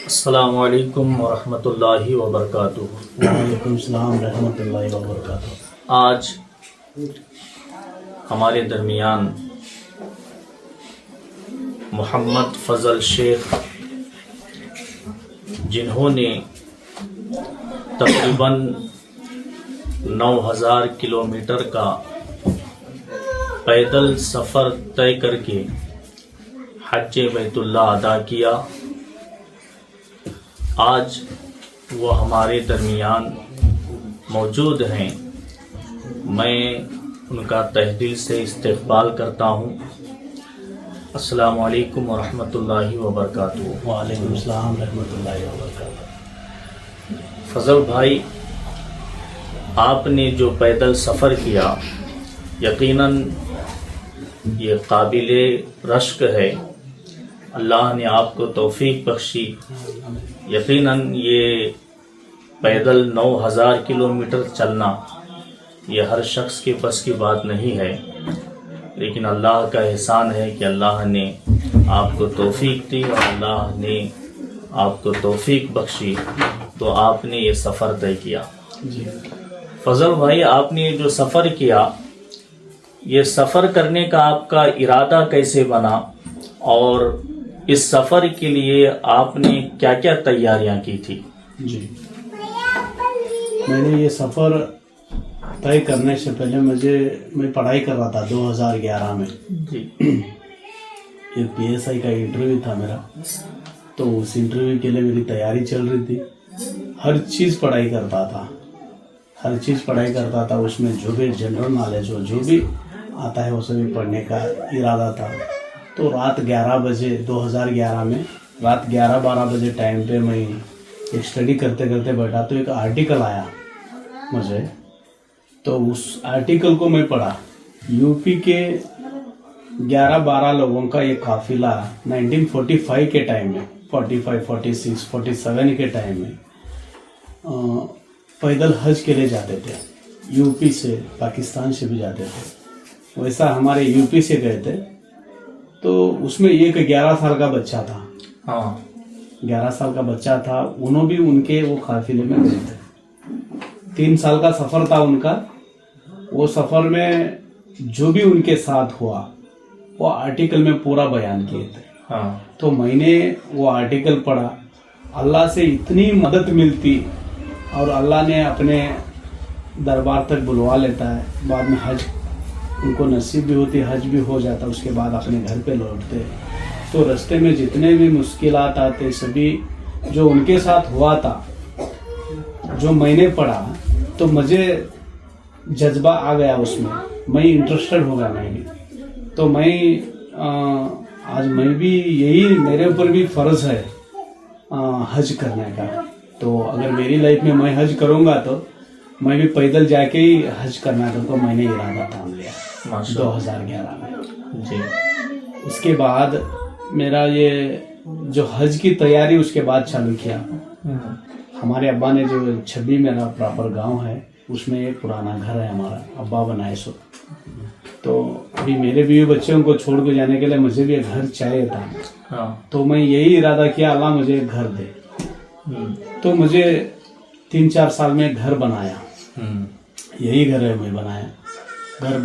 अस्सलामु अलैकुम वरहमतुल्लाहि वबरकातुहू। वालेकुम सलाम रहमतुल्लाहि व बरकातुहू। आज हमारे दरमियान मोहम्मद फ़ज़ल शेख, जिन्होंने तकरीबन 9000 किलोमीटर का पैदल सफ़र तय करके हज बैतुल्लाह अदा किया, आज वो हमारे दरमियान मौजूद हैं। मैं उनका तहे से इस्तक़बाल करता हूँ। अस्सलामु अलैकुम वरहमतुल्लाहि वबरकातुहू। वालेकुम सलाम रहमतुल्लाहि व बरकातुहू। फ़ज़ल भाई, आपने जो पैदल सफ़र किया, यकीनन ये काबिले रश्क है। अल्लाह ने आपको तौफीक बख्शी। यकीनन ये पैदल 9000 किलोमीटर चलना ये हर शख्स के बस की बात नहीं है, लेकिन अल्लाह का एहसान है कि अल्लाह ने आपको तौफीक दी और अल्लाह ने आपको तौफीक बख्शी, तो आपने ये सफ़र तय किया। जी फ़ज़ल भाई, आपने जो सफ़र किया, ये सफ़र करने का आपका इरादा कैसे बना और इस सफ़र के लिए आपने क्या क्या तैयारियां की थी? जी, मैंने ये सफ़र तय करने से पहले मैं पढ़ाई कर रहा था 2011 में। जी। एक PSI का इंटरव्यू था मेरा, तो उस इंटरव्यू के लिए मेरी तैयारी चल रही थी। हर चीज़ पढ़ाई करता था, उसमें जो भी जनरल नॉलेज हो, जो भी आता है वो सभी पढ़ने का इरादा था। तो रात 11 बजे 2011 में रात 11-12 बजे टाइम पे मैं एक स्टडी करते करते बैठा, तो एक आर्टिकल आया मुझे। तो उस आर्टिकल को मैं पढ़ा। यूपी के 11-12 लोगों का ये काफिला 1945 के टाइम में, 45, 46, 47 के टाइम में पैदल हज के लिए जाते थे। यूपी से, पाकिस्तान से भी जाते थे। वैसा हमारे यूपी से गए थे। तो उसमें एक 11 साल का बच्चा था। हाँ, 11 साल का बच्चा था। उन्होंने भी उनके वो काफिले में गए थे। 3 साल का सफ़र था उनका। वो सफ़र में जो भी उनके साथ हुआ वो आर्टिकल में पूरा बयान किए थे। हाँ। तो मैंने वो आर्टिकल पढ़ा। अल्लाह से इतनी मदद मिलती और अल्लाह ने अपने दरबार तक बुलवा लेता है। बाद में हज उनको नसीब भी होती, हज भी हो जाता, उसके बाद अपने घर पे लौटते। तो रास्ते में जितने भी मुश्किलात आते, सभी जो उनके साथ हुआ था, जो मैंने पढ़ा, तो मुझे जज्बा आ गया उसमें। मैं इंटरेस्टेड हो गया मैं भी। तो आज मैं भी यही, मेरे ऊपर भी फ़र्ज़ है हज करने का। तो अगर मेरी लाइफ में मैं हज करूँगा तो मैं भी पैदल जाके ही हज करना था। तो मैंने इरादा ठान लिया 2011 में। जी। इसके बाद मेरा ये जो हज की तैयारी उसके बाद चालू किया। हमारे अब्बा ने जो छब्बी मेरा प्रॉपर गांव है, उसमें एक पुराना घर है हमारा, अब्बा बनाए सो। तो अभी मेरे बीवी बच्चों को छोड़ के जाने के लिए मुझे भी एक घर चाहिए था। हाँ। तो मैं यही इरादा किया, अल्लाह मुझे एक घर दे। तो मुझे 3-4 साल में घर बनाया। यही घर है, मैं बनाया, घर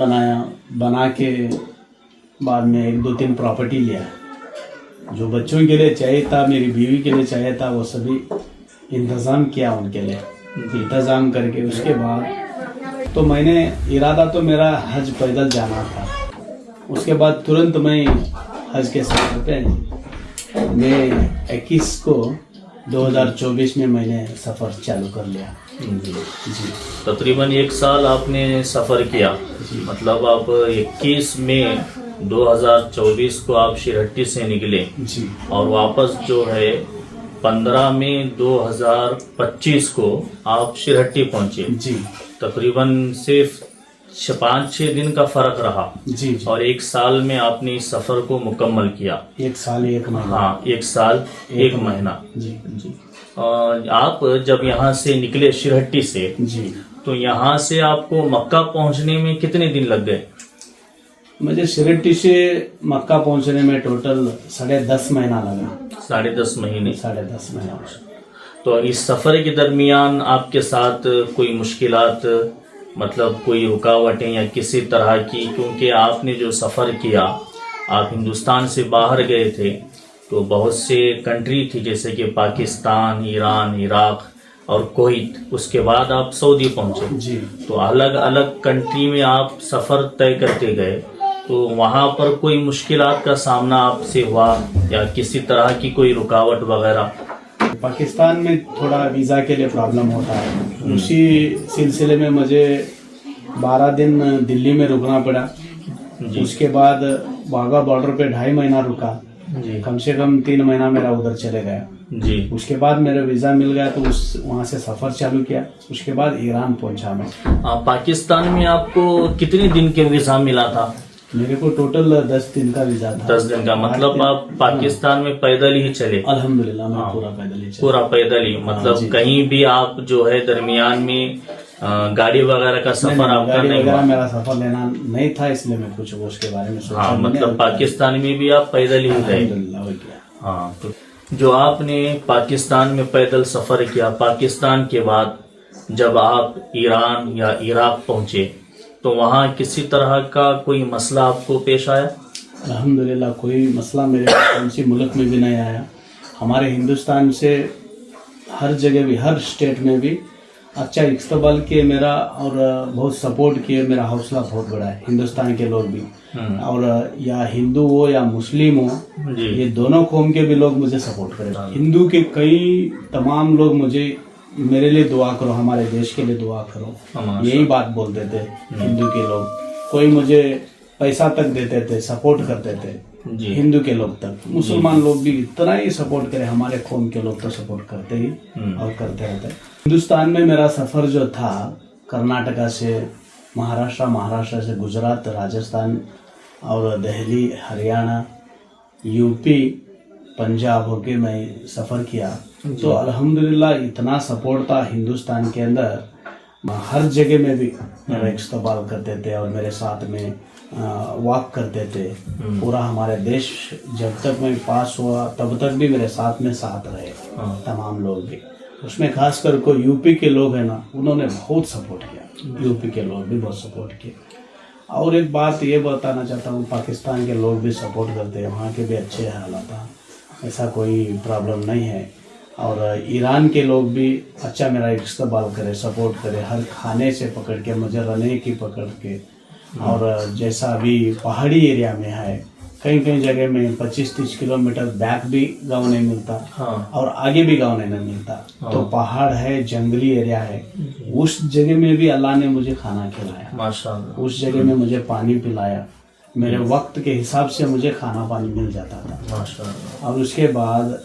बना के बाद में 1-2-3 प्रॉपर्टी लिया। जो बच्चों के लिए चाहिए था, मेरी बीवी के लिए चाहिए था, वो सभी इंतज़ाम किया उनके लिए। इंतज़ाम करके उसके बाद तो मैंने इरादा, तो मेरा हज पैदल जाना था। उसके बाद तुरंत मैं हज के सफ़र पे मैं 21 को 2024 में मैंने सफ़र चालू कर लिया। जी। जी, तकरीबन 1 साल आपने सफ़र किया। मतलब आप 21 मई 2024 को आप शिरहट्टी से निकले जी, और वापस जो है 15 मई 2025 को आप शिरहट्टी पहुंचे। जी, तकरीबन सिर्फ 5-6 दिन का फ़र्क रहा जी, जी। और 1 साल में आपने इस सफ़र को मुकम्मल किया। 1 साल 1 महीना। हाँ, 1 साल 1 महीना। जी, जी। आप जब यहाँ से निकले शिरहट्टी से, जी, तो यहाँ से आपको मक्का पहुँचने में कितने दिन लग गए? मुझे शिरहट्टी से मक्का पहुंचने में टोटल 10.5 महीना लगा। 10.5 महीने। 10.5 महीने। तो इस सफ़र के दरमियान आपके साथ कोई मुश्किलात, मतलब कोई रुकावटें या किसी तरह की, क्योंकि आपने जो सफ़र किया, आप हिंदुस्तान से बाहर गए थे, तो बहुत से कंट्री थी जैसे कि पाकिस्तान, ईरान, इराक़ और कुवैत, उसके बाद आप सऊदी पहुंचे जी। तो अलग अलग कंट्री में आप सफ़र तय करते गए, तो वहाँ पर कोई मुश्किलात का सामना आपसे हुआ या किसी तरह की कोई रुकावट वगैरह? पाकिस्तान में थोड़ा वीज़ा के लिए प्रॉब्लम होता है, उसी सिलसिले में मुझे 12 दिन दिल्ली में रुकना पड़ा। जी उसके बाद वाघा बॉर्डर पे 2.5 महीना रुका, जी कम से कम 3 महीना मेरा उधर चले गया। जी। उसके बाद मेरा वीज़ा मिल गया तो वहाँ से सफ़र चालू किया। उसके बाद ईरान पहुंचा मैं। पाकिस्तान में आपको कितने दिन के वीज़ा मिला था? मेरे को टोटल 10 दिन का वीज़ा था। 10 दिन का, मतलब आप पाकिस्तान में पैदल ही चले? अल्हम्दुलिल्लाह मैं पूरा पैदल ही चला। पूरा पैदल ही, मतलब कहीं भी आप जो है दरमियान में गाड़ी वगैरह का सफर आपका गाड़ी नहीं वगैरह हुआ? मेरा सफर लेना नहीं था, इसलिए मैं कुछ उसके बारे में सोचा हाँ, नहीं। मतलब पाकिस्तान में भी आप पैदल ही गए? अल्हम्दुलिल्लाह वही किया। हाँ, तो जो आपने पाकिस्तान में पैदल सफर किया, पाकिस्तान के बाद जब आप ईरान या इराक पहुंचे तो वहाँ किसी तरह का कोई मसला आपको पेश आया? अल्हम्दुलिल्लाह कोई मसला मेरे किसी मुल्क में भी नहीं आया। हमारे हिंदुस्तान से हर जगह भी, हर स्टेट में भी अच्छा इस्तकबाल किए मेरा, और बहुत सपोर्ट किए। मेरा हौसला बहुत बड़ा है, हिंदुस्तान के लोग भी, और या हिंदू हो या मुस्लिम हो, जी। ये दोनों कौम के भी लोग मुझे सपोर्ट करें। हिंदू के कई तमाम लोग मुझे, मेरे लिए दुआ करो, हमारे देश के लिए दुआ करो, यही बात बोलते थे हिंदू के लोग। कोई मुझे पैसा तक देते थे, सपोर्ट करते थे जी। हिंदू के लोग तक। मुसलमान लोग भी इतना ही सपोर्ट करे, हमारे कौम के लोग तो सपोर्ट करते ही और करते रहते। हिंदुस्तान में मेरा सफ़र जो था, कर्नाटका से महाराष्ट्र, महाराष्ट्र से गुजरात, राजस्थान और दिल्ली, हरियाणा, यूपी, पंजाब होके मैं सफ़र किया। तो अल्हम्दुलिल्लाह इतना सपोर्ट था हिंदुस्तान के अंदर, हर जगह में भी मेरा इस्तकबाल करते थे और मेरे साथ में वॉक करते थे। पूरा हमारे देश जब तक मैं पास हुआ तब तक भी मेरे साथ में साथ रहे तमाम लोग भी। उसमें खास कर को यूपी के लोग हैं ना, उन्होंने बहुत सपोर्ट किया, यूपी के लोग भी बहुत सपोर्ट किए। और एक बात ये बताना चाहता हूँ, पाकिस्तान के लोग भी सपोर्ट करते हैं, वहाँ के भी अच्छे हालात हैं, ऐसा कोई प्रॉब्लम नहीं है। और ईरान के लोग भी अच्छा मेरा इस्तकबाल करे, सपोर्ट करे, हर खाने से पकड़ के मुझे रहने की पकड़ के। और जैसा अभी पहाड़ी एरिया में है, कई कई जगह में 25-30 किलोमीटर बैक भी गांव नहीं मिलता, और आगे भी गांव नहीं मिलता। तो पहाड़ है, जंगली एरिया है, उस जगह में भी अल्लाह ने मुझे खाना खिलाया, माशाअल्लाह। उस जगह में मुझे पानी पिलाया, मेरे वक्त के हिसाब से मुझे खाना पानी मिल जाता था, माशाअल्लाह। और उसके बाद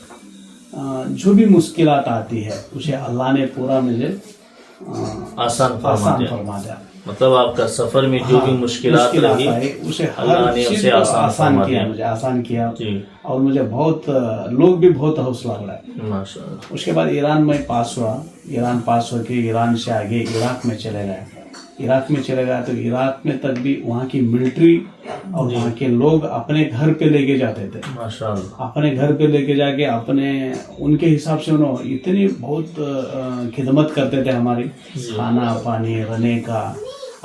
जो भी मुश्किलात आती है उसे अल्लाह ने पूरा मुझे आसान फरमा दिया। मतलब आपका सफर में जो भी मुश्किलात रही, उसे अल्लाह ने उसे आसान किया, मुझे आसान किया जी। और मुझे बहुत लोग भी बहुत हौसला बढ़ाए। माशाअल्लाह। उसके बाद ईरान में पास हुआ, ईरान पास होके ईरान से आगे इराक में चले गए। इराक में चले गया तो इराक में तक भी वहाँ की मिलिट्री और वहाँ के लोग अपने घर पे लेके जाते थे, माशाअल्लाह। अपने घर पे लेके जाके अपने उनके हिसाब से उन्होंने इतनी बहुत खिदमत करते थे हमारी, खाना पानी रहने का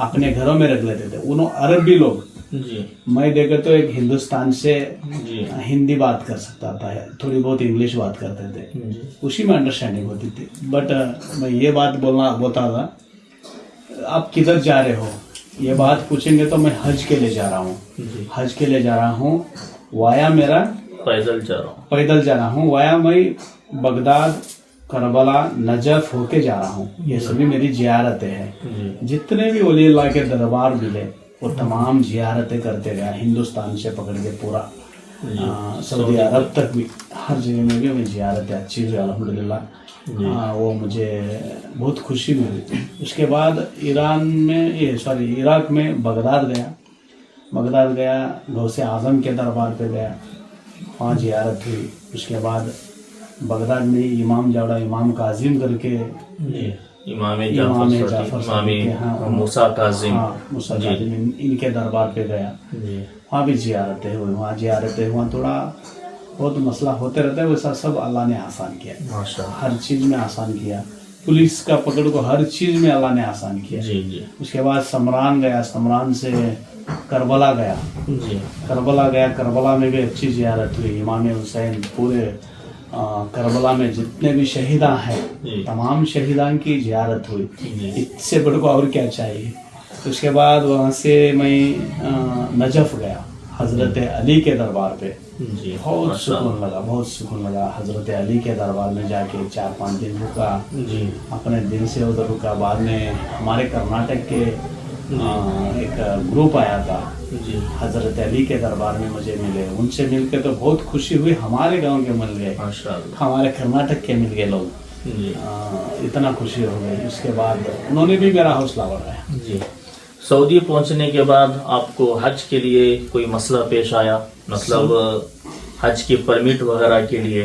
अपने घरों में रख लेते थे। उन्होंने अरबी लोग जी। मैं देखा तो एक हिंदुस्तान से जी। हिंदी बात कर सकता था, थोड़ी बहुत इंग्लिश बात करते थे, उसी में अंडरस्टैंडिंग होती थी। बट मैं ये बात बोलता था, आप किधर जा रहे हो ये बात पूछेंगे तो मैं हज के लिए जा रहा हूँ, हज के लिए जा रहा हूँ, वाया मेरा पैदल जा रहा हूँ, पैदल जा रहा हूँ, वाया मैं बगदाद, करबला, नजफ होके जा रहा हूँ। ये सभी मेरी जियारतें हैं। जितने भी वली अल्लाह के दरबार मिले वो तमाम जियारतें करते गया, हिंदुस्तान से पकड़ के पूरा सऊदी अरब तक भी, हर जगह में भी मैं जियारतें अच्छी हुई अल्हम्दुलिल्लाह। वो मुझे बहुत खुशी मिली। उसके बाद ईरान में इराक में बगदाद गया, गौसे आज़म के दरबार पे गया, वहाँ जियारत हुई। उसके बाद बगदाद में इमाम जावड़ा, इमाम काजिम करके, इमाम जाफर, मूसा काजिम, इनके दरबार पे गया, वहाँ भी जियारतें हुई। वहाँ थोड़ा बहुत मसला होते रहता है, वैसा सब अल्लाह ने आसान किया, माशाल्लाह। हर चीज़ में आसान किया। पुलिस का पकड़ को हर चीज़ में अल्लाह ने आसान किया। जी जी उसके बाद समरान गया, समरान से करबला गया, जी करबला गया, करबला में भी अच्छी ज़ियारत हुई। इमाम हुसैन पूरे करबला में जितने भी शहीदा हैं जी। तमाम शहीदान की ज़ियारत हुई। जी। इससे बढ़ को और क्या चाहिए। उसके बाद वहाँ से मैं नजफ़ गया, हज़रत अली के दरबार पे। जी बहुत सुकून लगा, बहुत सुकून लगा। हज़रत अली के दरबार में जाके 4-5 दिन रुका, जी अपने दिन से उधर रुका। बाद में हमारे कर्नाटक के एक ग्रुप आया था, जी हज़रत अली के दरबार में मुझे मिले। उनसे मिलके तो बहुत खुशी हुई। हमारे गांव के मिल गए, माशाल्लाह। हमारे कर्नाटक के मिल गए लोग, जी इतना खुशी हो गई। उसके बाद उन्होंने भी मेरा हौसला बढ़ाया। जी। सऊदी पहुंचने के बाद आपको हज के लिए कोई मसला पेश आया, मतलब हज की परमिट वगैरह के लिए?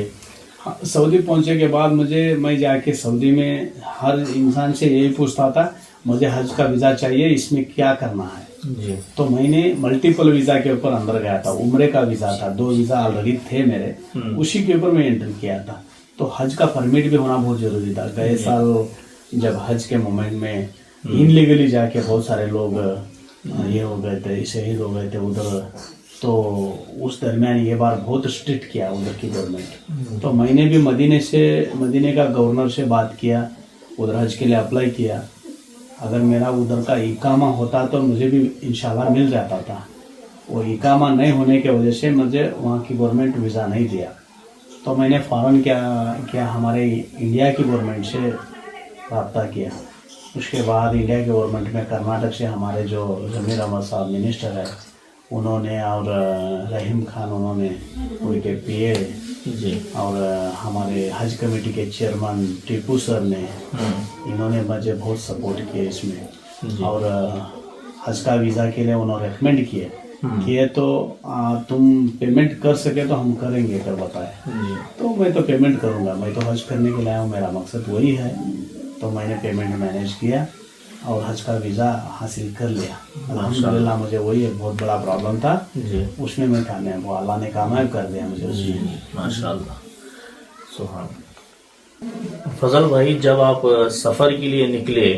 हाँ, सऊदी पहुंचे के बाद मैं जाके सऊदी में हर इंसान से यही पूछता था, मुझे हज का वीज़ा चाहिए, इसमें क्या करना है। जी तो मैंने मल्टीपल वीज़ा के ऊपर अंदर गया था। उम्रे का वीज़ा था, 2 वीज़ा ऑलरेडी थे मेरे, उसी के ऊपर मैं एंटर किया था। तो हज का परमिट भी होना बहुत ज़रूरी था। गए साल जब हज के मोमेंट में इनलीगली जाके बहुत सारे लोग ये हो गए थे, शहीद हो गए थे उधर। तो उस दरमियान ये बार बहुत स्ट्रिक्ट किया उधर की गवर्नमेंट। तो मैंने भी मदीने का गवर्नर से बात किया, उधर हज के लिए अप्लाई किया। अगर मेरा उधर का इकामा होता तो मुझे भी इंशाल्लाह मिल जाता था। वो इकामा नहीं होने की वजह से मुझे वहाँ की गवर्नमेंट वीज़ा नहीं दिया। तो मैंने फ़ौरन क्या हमारे इंडिया की गवर्नमेंट से रब्ता किया। उसके बाद इंडिया की गवर्नमेंट में कर्नाटक से हमारे जो जमीर अहमद साहब मिनिस्टर है, उन्होंने, और रहीम खान उन्होंने, उनके पीए जी और हमारे हज कमेटी के चेयरमैन टीपू सर ने, इन्होंने मुझे बहुत सपोर्ट किया इसमें। और हज का वीज़ा के लिए उन्होंने रिकमेंड किए तो तुम पेमेंट कर सके तो हम करेंगे, कर बताए। तो मैं तो पेमेंट करूँगा, मैं तो हज करने के लिए आया हूँ, मेरा मकसद वही है। तो मैंने पेमेंट मैनेज किया और हज का वीज़ा हासिल कर लिया अल्हम्दुलिल्लाह। मुझे वही एक बहुत बड़ा प्रॉब्लम था जी उसमें मैं कामयाब हुआ, अल्लाह ने कामयाब कर दिया मुझे जी उसमें। माशाल्लाह, सुभान। फजल भाई, जब आप सफ़र के लिए निकले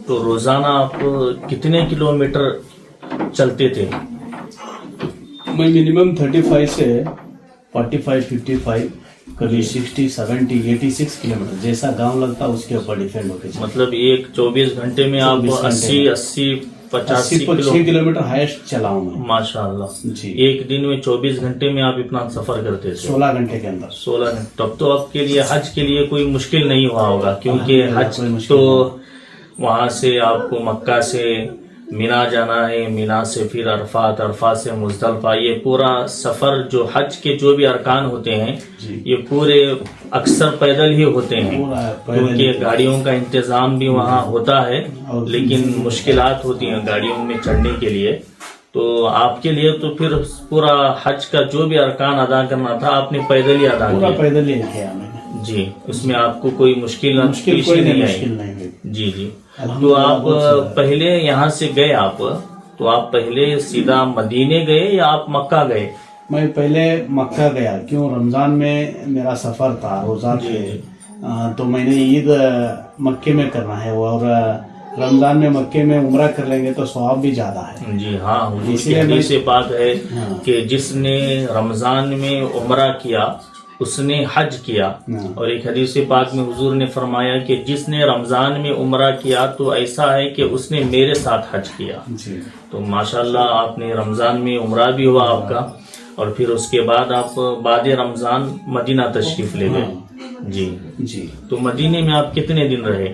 तो रोज़ाना आप कितने किलोमीटर चलते थे? मैं मिनिमम 35 से 45, 55, कभी 60, 70, 86 किलोमीटर, जैसा गांव लगता उसके ऊपर डिपेंड होकर चलता। मतलब एक 24 घंटे में आप 80, 85 किलोमीटर हाईएस्ट चला हूँ मैं। माशाल्लाह जी। एक दिन में 24 घंटे में आप इतना सफर करते थे? 16 घंटे के अंदर। 16 घंटे। तब तो आपके लिए हज के लिए कोई मुश्किल नहीं हुआ होगा, क्योंकि हज कोई मुश्किल तो वहां से आपको मक्का से मीना जाना है, मीना से फिर अरफात, अरफात से मुजदलिफा। ये पूरा सफर जो हज के जो भी अरकान होते हैं जी। ये पूरे अक्सर पैदल ही होते हैं, पूरा पैदल क्योंकि गाड़ियों का इंतजाम भी वहाँ होता है, और लेकिन मुश्किलात होती हैं गाड़ियों में चढ़ने के लिए। तो आपके लिए तो फिर पूरा हज का जो भी अरकान अदा करना था आपने पैदल ही अदा पूरा किया? पैदल ही किया मैंने जी। उसमें आपको कोई मुश्किल पेश कोई नहीं मुश्किल आई? नहीं हुई। जी जी। तो अल्हम्दुलिल्लाह आप बहुत सारा। पहले यहाँ से गए तो आप पहले सीधा मदीने गए या आप मक्का गए? मैं पहले मक्का गया, क्यों, रमजान में मेरा सफर था, रोजा थे। तो मैंने ईद मक्के में करना है, और रमजान में मक्के में उम्रा कर लेंगे तो सवाब भी ज्यादा है। जी हाँ, हुजूर की इसलिए हदीस से बात है हाँ। कि जिसने रमजान में उम्रा किया उसने हज किया। हाँ। और एक हदीस पाक में हुजूर ने फरमाया कि जिसने रमजान में उम्रा किया तो ऐसा है कि उसने मेरे साथ हज किया। जी। तो माशाल्लाह आपने रमजान में उम्रा भी हुआ आपका, और फिर उसके बाद आप बाद रमजान मदीना तशरीफ ले गए। जी जी। तो मदीने में आप कितने दिन रहे?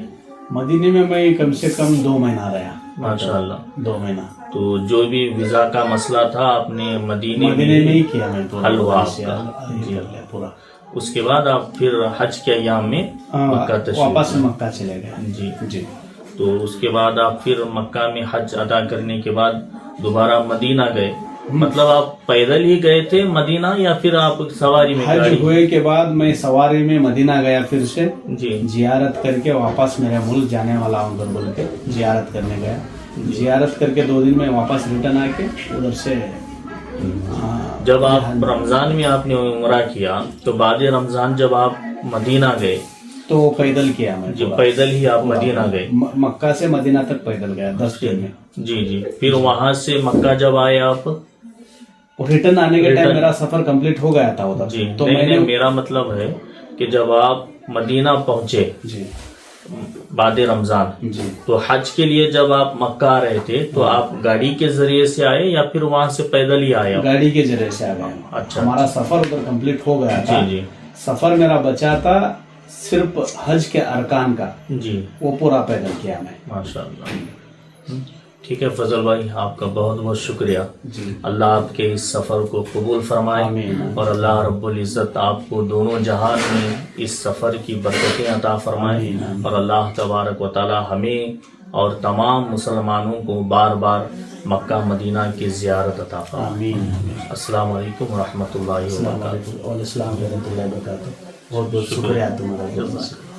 मदीने में मैं कम से कम 2 महीना रहा। माशाल्लाह 2 महीना। तो जो भी वीजा का मसला था आपने मदीने में ही किया मैं, तो हल हुआ ऐसे आपका। हल जी। कर लिया पूरा। उसके बाद आप फिर हज के अय्याम में मक्का तशरीफ वापस मक्का चले गए। जी जी। तो उसके बाद आप फिर मक्का में हज अदा करने के बाद दोबारा मदीना गए। मतलब आप पैदल ही गए थे मदीना या फिर आप सवारी में? हज गाड़ी? हुए के बाद मैं सवारी में मदीना गया, फिर से जी जियारत करके वापस मेरे मुल्क जाने वाला हूँ उधर बोल के जियारत करने गया। जियारत करके 2 दिन में वापस रिटर्न आके उधर से जब आप रमजान में आपने उम्रा किया तो बाद रमजान जब आप मदीना गए तो पैदल किया मैं जी, पूरा। पैदल ही आप मदीना गए। मक्का से मदीना तक पैदल गया 10 दिन में। जी जी, फिर वहां से मक्का जब आए आप? रिटर्न आने के टाइम रिटर्न- मेरा सफर कंप्लीट हो गया था उधर। जी, तो नहीं, मैंने नहीं, मेरा मतलब है कि जब आप मदीना पहुंचे जी बाद रमजान, जी तो हज के लिए जब आप मक्का आ रहे थे तो आप गाड़ी के जरिए से आए या फिर वहां से पैदल ही आए आप? गाड़ी के जरिए से आ गए। अच्छा, हमारा सफर उधर कंप्लीट हो गया था। जी जी सफर मेरा बचा था सिर्फ हज के अरकान का, जी, वो पूरा पैदल किया मैं। माशाअल्लाह। ठीक है फजल भाई, आपका बहुत बहुत शुक्रिया। जी अल्लाह आपके इस सफ़र को कबूल फरमाए आमीन। और अल्लाह रब्बुल इज़्ज़त आपको दोनों जहान में इस सफ़र की बरकतें अता फरमाए आमीन। और अल्लाह तबारक व तआला हमें और तमाम मुसलमानों को बार बार मक्का मदीना की ज़ियारत अता फरमाए। आमीन। अस्सलाम वालेकुम व रहमतुल्लाहि व बरकातुहू। बहुत बहुत शुक्रिया तुम्हारा।